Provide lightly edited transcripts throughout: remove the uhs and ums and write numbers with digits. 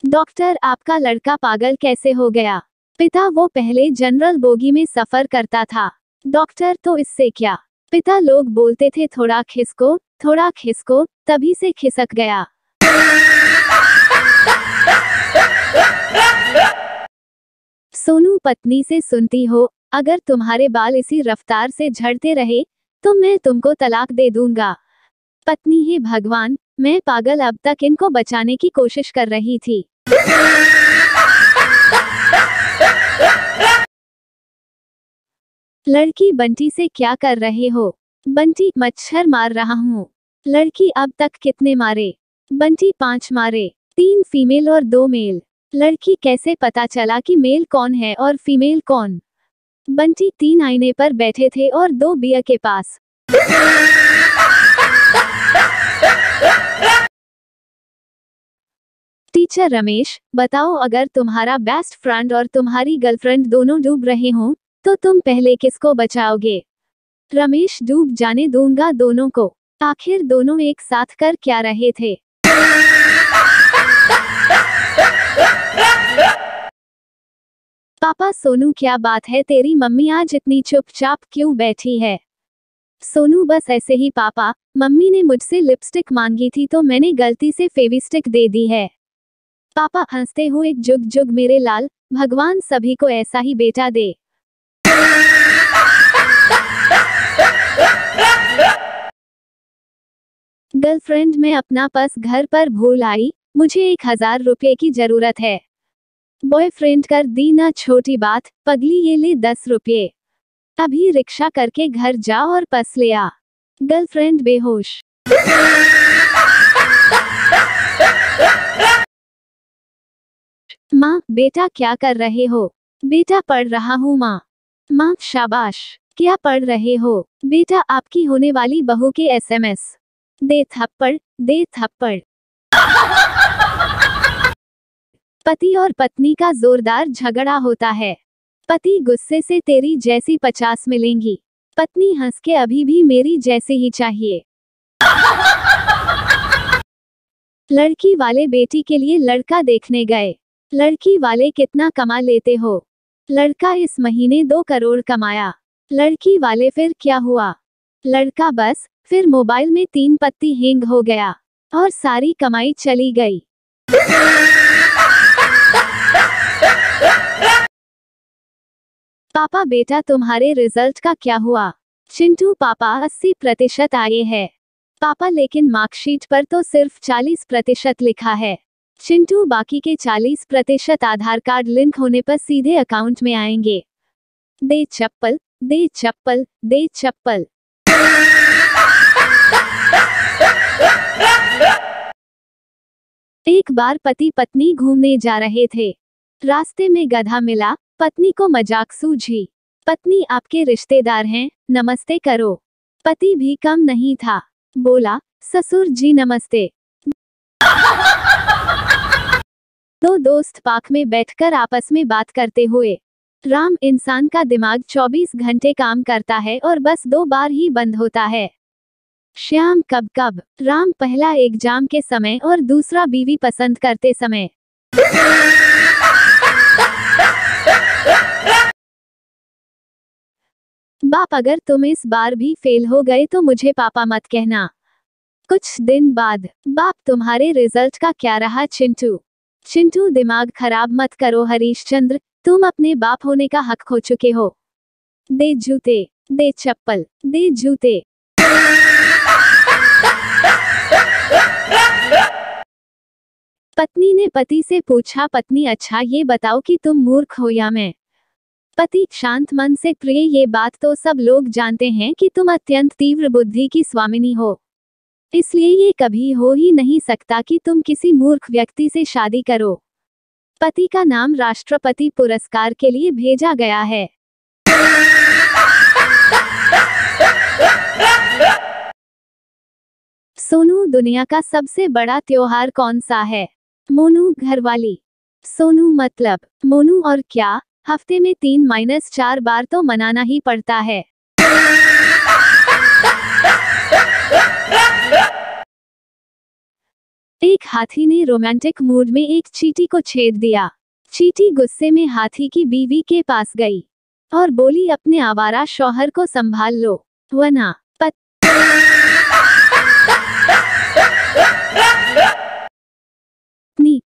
Doctor, आपका लड़का पागल कैसे हो गया? पिता, वो पहले जनरल बोगी में सफर करता था। डॉक्टर, तो इससे क्या? पिता, लोग बोलते थे थोड़ा खिसको, तभी से खिसक गया। सोनू पत्नी से सुनती हो, अगर तुम्हारे बाल इसी रफ्तार से झड़ते रहे तो मैं तुमको तलाक दे दूंगा। पत्नी, हे भगवान, मैं पागल, अब तक इनको बचाने की कोशिश कर रही थी। लड़की, बंटी से क्या कर रहे हो? बंटी, मच्छर मार रहा हूँ। लड़की, अब तक कितने मारे? बंटी, 5 मारे, 3 फीमेल और 2 मेल। लड़की, कैसे पता चला कि मेल कौन है और फीमेल कौन? बंटी, 3 आईने पर बैठे थे और 2 बियर के पास। टीचर रमेश, बताओ, अगर तुम्हारा बेस्ट फ्रेंड और तुम्हारी गर्लफ्रेंड दोनों डूब रहे हों तो तुम पहले किसको बचाओगे? रमेश, डूब जाने दूंगा दोनों को। आखिर दोनों एक साथ कर क्या रहे थे? पापा, सोनू, क्या बात है, तेरी मम्मी आज इतनी चुपचाप क्यों बैठी है? सोनू, बस ऐसे ही पापा, मम्मी ने मुझसे लिपस्टिक मांगी थी तो मैंने गलती से फेविस्टिक दे दी है। पापा हंसते हुए, जुग जुग मेरे लाल, भगवान सभी को ऐसा ही बेटा दे। गर्लफ्रेंड, मैं अपना पर्स घर पर भूल आई, मुझे 1000 रुपये की जरूरत है। बॉयफ्रेंड, कर दी ना छोटी बात, पगली, ये ले 10 रुपये। अभी रिक्शा करके घर जा और पर्स ले आ। गर्लफ्रेंड बेहोश। माँ, बेटा क्या कर रहे हो? बेटा, पढ़ रहा हूँ माँ। माँ, शाबाश। क्या पढ़ रहे हो? बेटा, आपकी होने वाली बहू के SMS। दे थप्पड़, दे थप्पड़। पति और पत्नी का जोरदार झगड़ा होता है। पति गुस्से से, तेरी जैसी 50 मिलेंगी। पत्नी हंस के, अभी भी मेरी जैसी ही चाहिए। लड़की वाले बेटी के लिए लड़का देखने गए। लड़की वाले, कितना कमा लेते हो? लड़का, इस महीने 2 करोड़ कमाया। लड़की वाले, फिर क्या हुआ? लड़का, बस, फिर मोबाइल में 3 पत्ती हैंग हो गया और सारी कमाई चली गई। पापा, बेटा तुम्हारे रिजल्ट का क्या हुआ? चिंटू, पापा 80% आए हैं। पापा, लेकिन मार्कशीट पर तो सिर्फ 40% लिखा है। चिंटू, बाकी के 40% आधार कार्ड लिंक होने पर सीधे अकाउंट में आएंगे। दे चप्पल, दे चप्पल, दे चप्पल। एक बार पति पत्नी घूमने जा रहे थे। रास्ते में गधा मिला, पत्नी को मजाक सूझी। पत्नी, आपके रिश्तेदार हैं, नमस्ते करो। पति भी कम नहीं था, बोला, ससुर जी नमस्ते। दो दोस्त पार्क में बैठकर आपस में बात करते हुए। राम, इंसान का दिमाग 24 घंटे काम करता है और बस 2 बार ही बंद होता है। श्याम, कब कब? राम, पहला एग्जाम के समय और दूसरा बीवी पसंद करते समय। बाप, अगर तुम इस बार भी फेल हो गए तो मुझे पापा मत कहना। कुछ दिन बाद। बाप, तुम्हारे रिजल्ट का क्या रहा चिंटू? चिंटू, दिमाग खराब मत करो हरीशचंद्र, तुम अपने बाप होने का हक खो चुके हो। दे जूते, दे चप्पल, दे जूते। पत्नी ने पति से पूछा, पत्नी, अच्छा ये बताओ कि तुम मूर्ख हो या मैं? पति, शांत मन से, प्रिय, ये बात तो सब लोग जानते हैं कि तुम अत्यंत तीव्र बुद्धि की स्वामिनी हो, इसलिए ये कभी हो ही नहीं सकता कि तुम किसी मूर्ख व्यक्ति से शादी करो। पति का नाम राष्ट्रपति पुरस्कार के लिए भेजा गया है। सोनू, दुनिया का सबसे बड़ा त्योहार कौन सा है? मोनू, घरवाली। सोनू, मतलब? मोनू, और क्या, हफ्ते में 3-4 बार तो मनाना ही पड़ता है। एक हाथी ने रोमांटिक मूड में एक चींटी को छेड़ दिया। चींटी गुस्से में हाथी की बीवी के पास गई और बोली, अपने आवारा शौहर को संभाल लो, वरना पत्नी,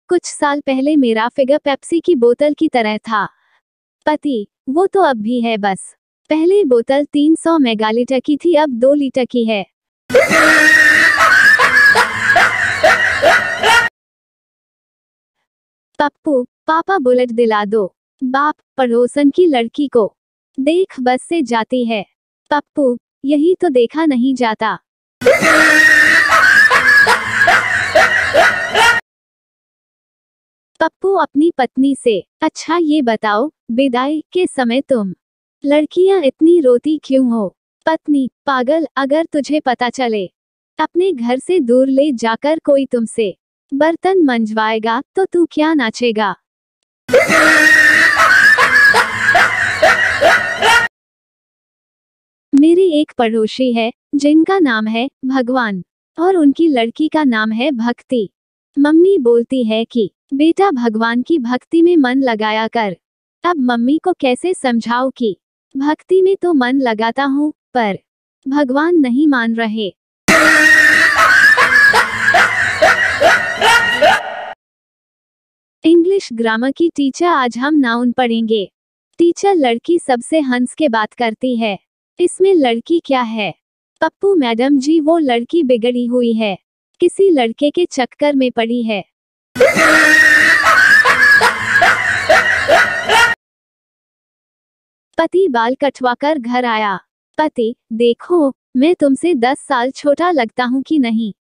कुछ साल पहले मेरा फिगर पेप्सी की बोतल की तरह था। पति, वो तो अब भी है, बस पहले बोतल 300 मेगालीटर की थी, अब 2 लीटर की है। पप्पू, पापा बुलेट दिला दो। बाप, पड़ोसन की लड़की को देख बस से जाती है। पप्पू, यही तो देखा नहीं जाता। पप्पू अपनी पत्नी से, अच्छा ये बताओ, विदाई के समय तुम लड़कियां इतनी रोती क्यों हो? पत्नी, पागल, अगर तुझे पता चले अपने घर से दूर ले जाकर कोई तुमसे बर्तन मंजवाएगा तो तू क्या नाचेगा? मेरी एक पड़ोसी है जिनका नाम है भगवान और उनकी लड़की का नाम है भक्ति। मम्मी बोलती है कि बेटा भगवान की भक्ति में मन लगाया कर। अब मम्मी को कैसे समझाऊं कि भक्ति में तो मन लगाता हूँ पर भगवान नहीं मान रहे। इंग्लिश ग्रामर की टीचर, आज हम नाउन पढ़ेंगे। टीचर, लड़की सबसे हंस के बात करती है, इसमें लड़की क्या है? पप्पू, मैडम जी वो लड़की बिगड़ी हुई है, किसी लड़के के चक्कर में पड़ी है। पति बाल कटवाकर घर आया। पति, देखो मैं तुमसे 10 साल छोटा लगता हूँ कि नहीं?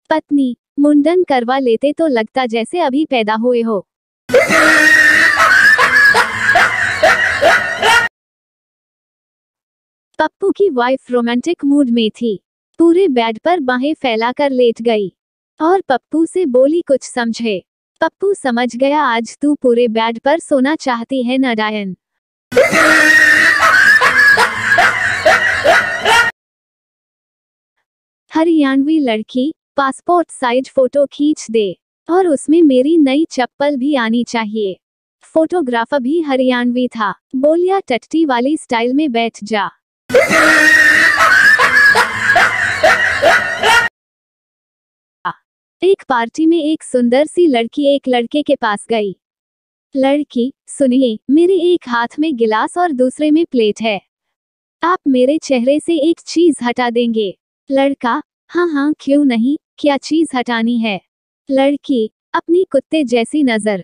पत्नी, मुंडन करवा लेते तो लगता जैसे अभी पैदा हुए हो। पप्पू की वाइफ रोमांटिक मूड में थी, पूरे बेड पर बाहें फैलाकर लेट गई और पप्पू से बोली, कुछ समझे? पप्पू समझ गया, आज तू पूरे बेड पर सोना चाहती है न डायन। हरियाणवी लड़की, पासपोर्ट साइज फोटो खींच दे और उसमें मेरी नई चप्पल भी आनी चाहिए। फोटोग्राफर भी हरियाणवी था, बोलिया टट्टी वाली स्टाइल में बैठ जा। एक पार्टी में एक सुंदर सी लड़की एक लड़के के पास गई। लड़की, सुनिए, मेरे एक हाथ में गिलास और दूसरे में प्लेट है, आप मेरे चेहरे से एक चीज हटा देंगे? लड़का, हाँ हाँ क्यों नहीं, क्या चीज हटानी है? लड़की, अपनी कुत्ते जैसी नजर।